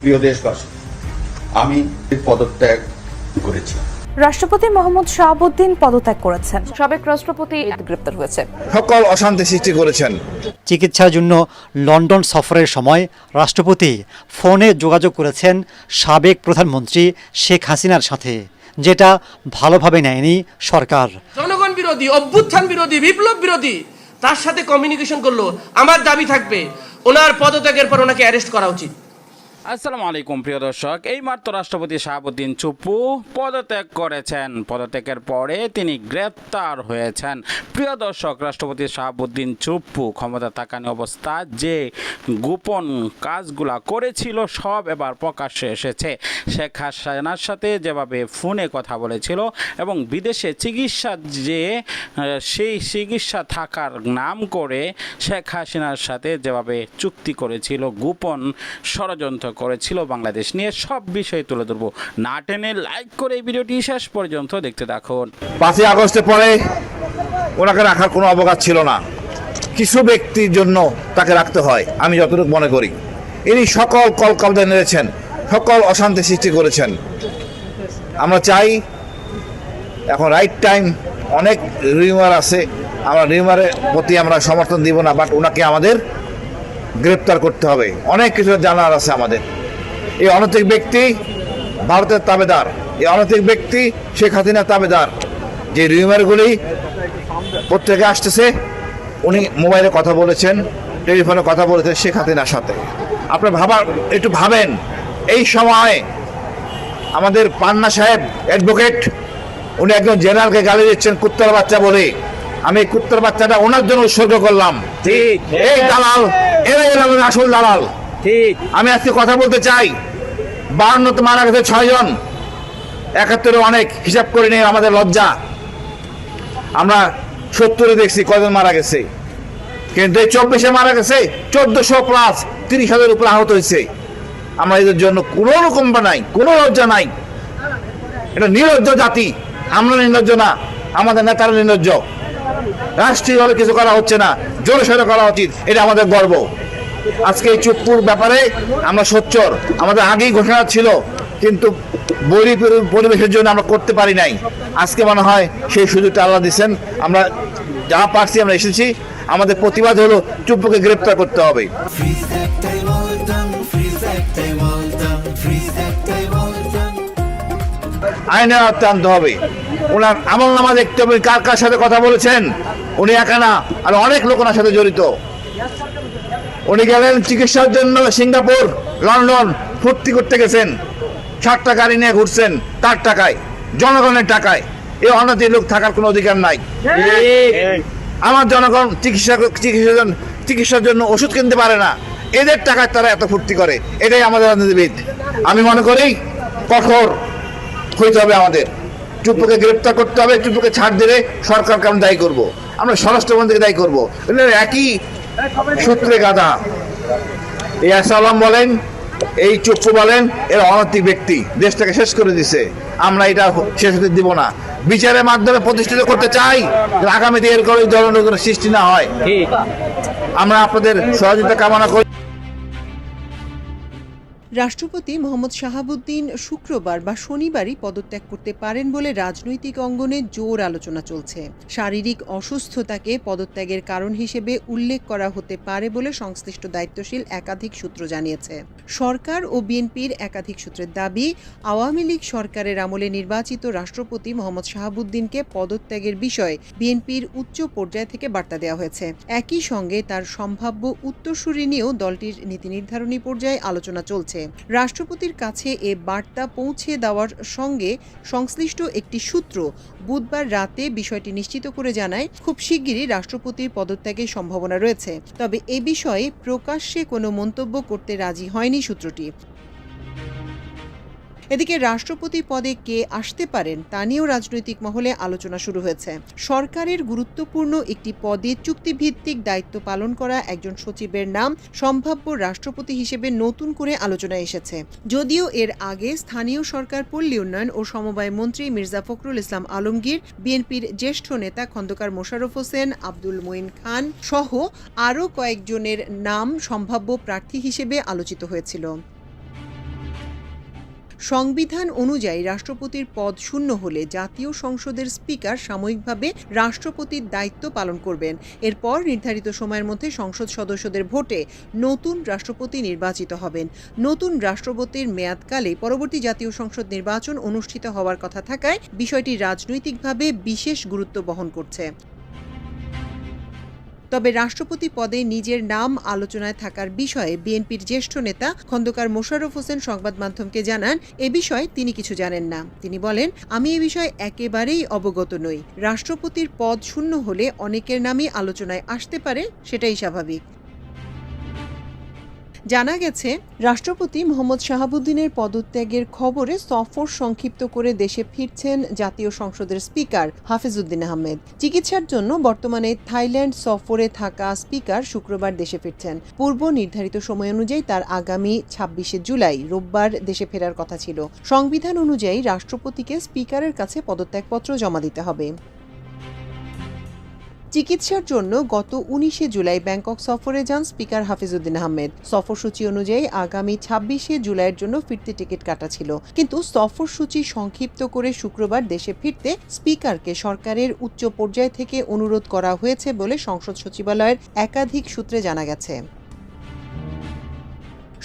প্রিয় দেশবাসী, আমি পদত্যাগ করেছি। রাষ্ট্রপতি মোহাম্মদ শাহাবুদ্দিন পদত্যাগ করেছেন। সাবেক রাষ্ট্রপতি গ্রেপ্তার হয়েছে। সকল অশান্তি সৃষ্টি করেছেন। চিকিৎসার জন্য লন্ডন সফরের সময় রাষ্ট্রপতি ফোনে যোগাযোগ করেছেন সাবেক প্রধানমন্ত্রী শেখ হাসিনার সাথে, যেটা ভালোভাবে নেয়নি সরকার। জনগণ বিরোধী, অভ্যুত্থান বিরোধী, বিপ্লব বিরোধী তার সাথে কমিউনিকেশন করলো। আমার দাবি থাকবে ওনার পদত্যাগের পর ওনাকে অ্যারেস্ট করা উচিত। আসসালামু আলাইকুম প্রিয় দর্শক, এইমাত্র রাষ্ট্রপতি শাহাবুদ্দিন চুপ্পু পদত্যাগ করেছেন। পদত্যাগের পরে তিনি গ্রেপ্তার হয়েছেন। প্রিয় দর্শক, রাষ্ট্রপতি শাহাবুদ্দিন চুপ্পু ক্ষমতা থাকানি অবস্থা যে গোপন কাজগুলা করেছিল সব এবার প্রকাশ্যে এসেছে। শেখ হাসিনার সাথে যেভাবে ফোনে কথা বলেছিল এবং বিদেশে চিকিৎসা যে সেই চিকিৎসা থাকার নাম করে শেখ হাসিনার সাথে যেভাবে চুক্তি করেছিল, গোপন ষড়যন্ত্র করেছিল বাংলাদেশ নিয়ে, সব বিষয় তুলে ধরবো। না টেনে লাইক করে এই ভিডিওটি শেষ পর্যন্ত দেখতে থাকুন। 5ই আগস্টের পরে ওনাকে রাখার কোনো অবকাশ ছিল না। কিছু ব্যক্তির জন্য তাকে রাখতে হয়, আমি যতটুকু মনে করি। ইনি সকল কলকাতা নেড়েছেন, সকল অশান্তি সৃষ্টি করেছেন। আমরা চাই এখন রাইট টাইম। অনেক রিউমার আছে, আমরা রিউমারের প্রতি আমরা সমর্থন দিব না, বাট ওনাকে আমাদের গ্রেপ্তার করতে হবে। অনেক কিছু জানার আছে আমাদের। এই অনৈতিক ব্যক্তি ভারতের তাবেদার, এই অনৈতিক ব্যক্তি শেখ হাসিনার তাবেদার। যে রিউমারগুলি প্রত্যেকে আসতেছে, উনি মোবাইলে কথা বলেছেন, টেলিফোনে কথা বলেছেন শেখ হাসিনার সাথে। আপনার একটু ভাবেন, এই সময় আমাদের পান্না সাহেব অ্যাডভোকেট, উনি একজন জেনারেলকে গালি দিচ্ছেন কুত্তার বাচ্চা বলে। আমি কুত্তার বাচ্চাটা ওনার জন্য উৎসর্গ করলাম। এই দালাল, এরাই আমাদের আসল দালাল। ঠিক, আমি আজকে কথা বলতে চাই। 52 মারা গেছে 6 জন, 71 অনেক, হিসাব করে নিয়ে আমাদের লজ্জা। আমরা 70 দেখছি কয়জন মারা গেছে, কিন্তু এই 24-এ মারা গেছে 1400 প্লাস, 30,000 উপরে আহত হয়েছে। আমরা এদের জন্য কোনো রকম নাই, কোনো লজ্জা নাই। এটা নির্লজ্জ জাতি। আমরা নির্লজ্জ না, আমাদের নেতারা নির্লজ্জ। রাষ্ট্রীয়ভাবে কিছু করা হচ্ছে না, জোরে সোরে করা উচিত, এটা আমাদের গর্ব। আজকে এই চুপ্পুর ব্যাপারে আমরা সোচ্চার। আমাদের আগেই ঘোষণা ছিল, কিন্তু পরিবেশের জন্য আমরা করতে পারি নাই। আজকে মনে হয় সেই সুযোগটা আল্লাহ দিচ্ছেন। আমরা যা পারছি আমরা এসেছি। আমাদের প্রতিবাদ হলো চুপ্পুকে গ্রেপ্তার করতে হবে। আইনের আওতায় আনতে হবে। ওনার আমল নামা দেখতে হবে, কার কার সাথে কথা বলেছেন। উনি একা না, আর অনেক লোক ওনার সাথে জড়িত। উনি গেলেন চিকিৎসার জন্য সিঙ্গাপুর, লন্ডন, ফুর্তি করতে গেছেন। 7টা গাড়ি নিয়ে ঘুরছেন, তার টাকায়, জনগণের টাকায়। এই অনৈতিক লোক থাকার কোনো অধিকার নাই। আমার জনগণ চিকিৎসার জন্য ওষুধ কিনতে পারে না, এদের টাকায় তারা এত ফুর্তি করে। এটাই আমাদের রাজনীতিবিদ। আমি মনে করি কঠোর হইতে হবে আমাদের। চুপ্পুকে গ্রেপ্তার করতে হবে। চুপ্পুকে ছাড় দিলে সরকারকে আমরা দায়ী করবো, আমরা স্বরাষ্ট্রমন্ত্রীকে দায়ী করবো। একই সূত্রে গাধা। এই আসালাম বলেন, এই চুপ্পু বলেন, এরা অনৈতিক ব্যক্তি, দেশটাকে শেষ করে দিছে। আমরা এটা শেষ হতে দিব না। বিচারের মাধ্যমে প্রতিষ্ঠিত করতে চাই, আগামীতে এরকম এই ধরনের কোনো সৃষ্টি না হয়। আমরা আপনাদের সহযোগিতা কামনা করি। রাষ্ট্রপতি মোহাম্মদ শাহাবুদ্দিন শুক্রবার বা শনিবারই পদত্যাগ করতে পারেন বলে রাজনৈতিক অঙ্গনে জোর আলোচনা চলছে। শারীরিক অসুস্থতাকে পদত্যাগের কারণ হিসেবে উল্লেখ করা হতে পারে বলে সংশ্লিষ্ট দায়িত্বশীল একাধিক সূত্র জানিয়েছে। সরকার ও বিএনপির একাধিক সূত্রের দাবি, আওয়ামী লীগ সরকারের আমলে নির্বাচিত রাষ্ট্রপতি মোহাম্মদ শাহাবুদ্দিনকে পদত্যাগের বিষয়ে বিএনপির উচ্চ পর্যায় থেকে বার্তা দেওয়া হয়েছে। একই সঙ্গে তার সম্ভাব্য উত্তরসূরি নিয়েও দলটির নীতি নির্ধারণী পর্যায়ে আলোচনা চলছে। রাষ্ট্রপতির কাছে এ বার্তা পৌঁছে দেওয়ার সঙ্গে সংশ্লিষ্ট একটি সূত্র বুধবার রাতে বিষয়টি নিশ্চিত করে জানায়, খুব শিগগিরই রাষ্ট্রপতির পদত্যাগের সম্ভাবনা রয়েছে। তবে এ বিষয়ে প্রকাশ্যে কোনো মন্তব্য করতে রাজি হয়নি সূত্রটি। এদিকে রাষ্ট্রপতি পদে কে আসতে পারেন তা নিয়েও রাজনৈতিক মহলে আলোচনা শুরু হয়েছে। সরকারের গুরুত্বপূর্ণ একটি পদে চুক্তিভিত্তিক দায়িত্ব পালন করা একজন সচিবের নাম সম্ভাব্য রাষ্ট্রপতি হিসেবে নতুন করে আলোচনায় এসেছে। যদিও এর আগে স্থানীয় সরকার, পল্লী উন্নয়ন ও সমবায় মন্ত্রী মির্জা ফখরুল ইসলাম আলমগীর, বিএনপির জ্যেষ্ঠ নেতা খন্দকার মোশাররফ হোসেন, আব্দুল মঈন খান সহ আরও কয়েকজনের নাম সম্ভাব্য প্রার্থী হিসেবে আলোচিত হয়েছিল। সংবিধান অনুযায়ী রাষ্ট্রপতির পদ শূন্য হলে জাতীয় সংসদের স্পিকার সাময়িকভাবে রাষ্ট্রপতির দায়িত্ব পালন করবেন। এরপর নির্ধারিত সময়ের মধ্যে সংসদ সদস্যদের ভোটে নতুন রাষ্ট্রপতি নির্বাচিত হবেন। নতুন রাষ্ট্রপতির মেয়াদকালে পরবর্তী জাতীয় সংসদ নির্বাচন অনুষ্ঠিত হওয়ার কথা থাকায় বিষয়টি রাজনৈতিকভাবে বিশেষ গুরুত্ব বহন করছে। তবে রাষ্ট্রপতি পদে নিজের নাম আলোচনায় থাকার বিষয়ে বিএনপির জ্যেষ্ঠ নেতা খন্দকার মোশাররফ হোসেন সংবাদ মাধ্যমকে জানান, এ বিষয়ে তিনি কিছু জানেন না। তিনি বলেন, আমি এ বিষয়ে একেবারেই অবগত নই। রাষ্ট্রপতির পদ শূন্য হলে অনেকের নামই আলোচনায় আসতে পারে, সেটাই স্বাভাবিক। জানা গেছে, রাষ্ট্রপতি মোহাম্মদ শাহাবুদ্দিনের পদত্যাগের খবরে সফর সংক্ষিপ্ত করে দেশে ফিরছেন জাতীয় সংসদের স্পিকার হাফিজউদ্দিন আহমেদ। চিকিৎসার জন্য বর্তমানে থাইল্যান্ড সফরে থাকা স্পিকার শুক্রবার দেশে ফিরছেন। পূর্ব নির্ধারিত সময় অনুযায়ী তার আগামী ২৬শে জুলাই রোববার দেশে ফেরার কথা ছিল। সংবিধান অনুযায়ী রাষ্ট্রপতিকে স্পিকারের কাছে পদত্যাগপত্র জমা দিতে হবে। চিকিৎসার জন্য গত ১৯শে জুলাই ব্যাংকক সফরে যান স্পিকার হাফিজউদ্দিন আহমেদ। সফরসূচি অনুযায়ী আগামী ২৬শে জুলাইয়ের জন্য ফিরতি টিকিট কাটা ছিল, কিন্তু সফরসূচি সংক্ষিপ্ত করে শুক্রবার দেশে ফিরতে স্পিকারকে সরকারের উচ্চ পর্যায় থেকে অনুরোধ করা হয়েছে বলে সংসদ সচিবালয়ের একাধিক সূত্রে জানা গেছে।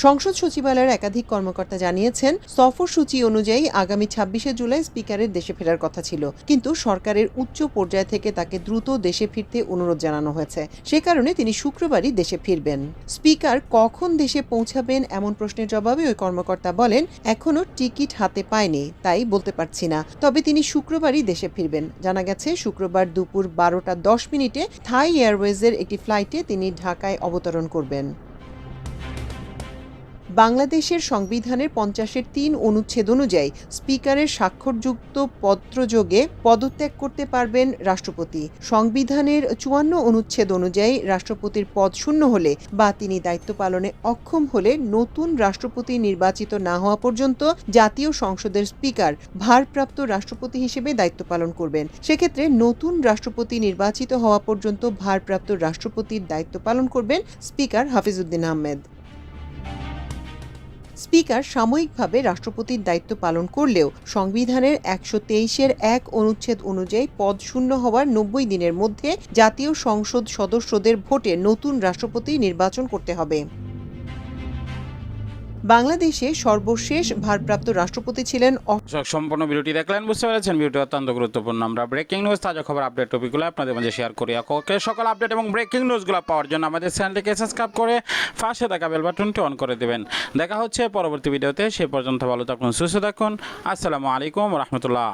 সংসদ সচিবালয়ের একাধিক কর্মকর্তা জানিয়েছেন, সফরসূচি অনুযায়ী আগামী ২৬শে জুলাই স্পিকারের দেশে ফেরার কথা ছিল, কিন্তু সরকারের উচ্চ পর্যায় থেকে তাকে দ্রুত দেশে ফিরতে অনুরোধ জানানো হয়েছে। সে কারণে তিনি শুক্রবারই দেশে ফিরবেন। স্পিকার কখন দেশে পৌঁছাবেন এমন প্রশ্নের জবাবে ওই কর্মকর্তা বলেন, এখনও টিকিট হাতে পায়নি, তাই বলতে পারছি না, তবে তিনি শুক্রবারই দেশে ফিরবেন। জানা গেছে, শুক্রবার দুপুর ১২টা ১০ থাই এয়ারওয়েজের একটি ফ্লাইটে তিনি ঢাকায় অবতরণ করবেন। বাংলাদেশের সংবিধানের ৫০-এর ৩ অনুচ্ছেদ অনুযায়ী স্পিকারের স্বাক্ষরযুক্ত পত্রযোগে পদত্যাগ করতে পারবেন রাষ্ট্রপতি। সংবিধানের ৫৪ অনুচ্ছেদ অনুযায়ী রাষ্ট্রপতির পদ শূন্য হলে বা তিনি দায়িত্ব পালনে অক্ষম হলে নতুন রাষ্ট্রপতি নির্বাচিত না হওয়া পর্যন্ত জাতীয় সংসদের স্পিকার ভারপ্রাপ্ত রাষ্ট্রপতি হিসেবে দায়িত্ব পালন করবেন। সেক্ষেত্রে নতুন রাষ্ট্রপতি নির্বাচিত হওয়া পর্যন্ত ভারপ্রাপ্ত রাষ্ট্রপতির দায়িত্ব পালন করবেন স্পিকার হাফিজউদ্দিন আহমেদ। স্পিকার সাময়িকভাবে রাষ্ট্রপতির দায়িত্ব পালন করলেও সংবিধানের ১২৩-এর ১ অনুচ্ছেদ অনুযায়ী পদ শূন্য হওয়ার ৯০ দিনের মধ্যে জাতীয় সংসদ সদস্যদের ভোটে নতুন রাষ্ট্রপতি নির্বাচন করতে হবে। বাংলাদেশে সর্বশেষ ভারপ্রাপ্ত রাষ্ট্রপতি ছিলেন। সম্পূর্ণ ভিডিওটি দেখলেন, বুঝতে পেরেছেন ভিডিওটি অত্যন্ত গুরুত্বপূর্ণ। আমরা ব্রেকিং নিউজ, তাজা খবর, আপডেট টপিকগুলো আপনাদের মাঝে শেয়ার করি। ওকে, সকল আপডেট এবং ব্রেকিং নিউজগুলো পাওয়ার জন্য আমাদের চ্যানেলটিকে সাবস্ক্রাইব করে পাশে থাকা বেল বাটনটি অন করে দেবেন। দেখা হচ্ছে পরবর্তী ভিডিওতে। সে পর্যন্ত ভালো থাকুন, সুস্থ থাকুন। আসসালামু আলাইকুম ওয়া রাহমাতুল্লাহ।